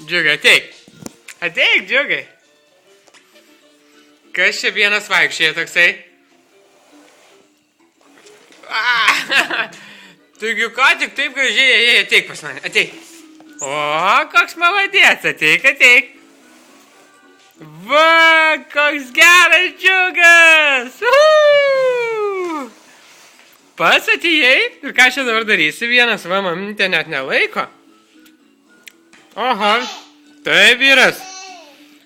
Džiugai, ateik. Ateik, džiugai. Kas čia vienas vaikščioja toksai? Taigi ką tik taip gražiai, ateik pas mane, ateik. O, koks maladėts, ateik. Va, koks geras džiugas. Pats atėjai ir ką čia dabar darysi vienas, va, mamytė net nelaiko. Oho, tai vyras.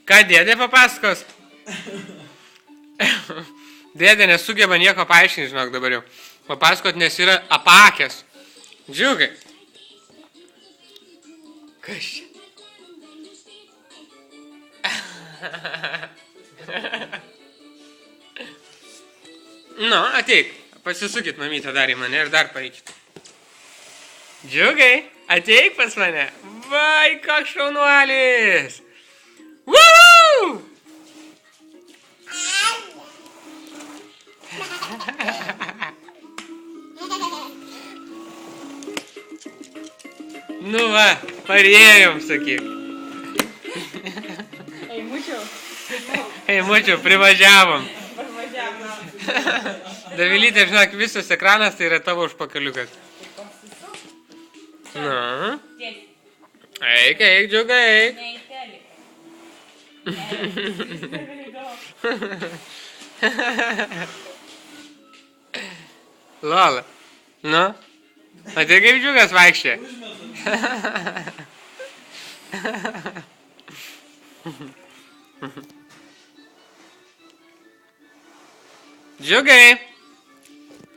Ką dėdė papasakos? Dėdė nesugeba nieko paaiškinti, žinok, dabar jau. Papasakot, nes yra apakęs. Džiugai. Kas čia? Nu, ateik. Pasisukit, mamytė, dar į mane ir dar paeikit. Džiugai, ateik pas mane. Vai, koks šaunuolis. Woo! Nu va, parėjom, sakyk. Eimučiau, privažiavom. Davilytė, žinok, visas ekranas tai yra tavo užpakaliukas. Nu. Eik, džiugai, eik. Lola. Nu? Matai, kaip džiugas vaikščia? Džiugai.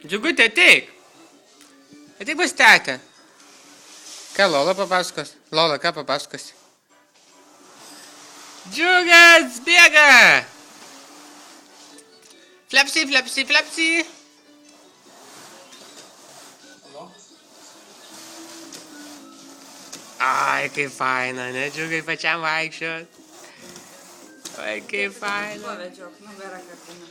Džiugutė, ateik. Ateik pas tetę. Ką Lola papasakos? Lola, ką papasakos? Džiugas bėga. Flapsi. Ai, kaip faina, ne, džiugai pačiam vaikščiot. Ai, kaip faina. Pavedžiok, nugarą kapina.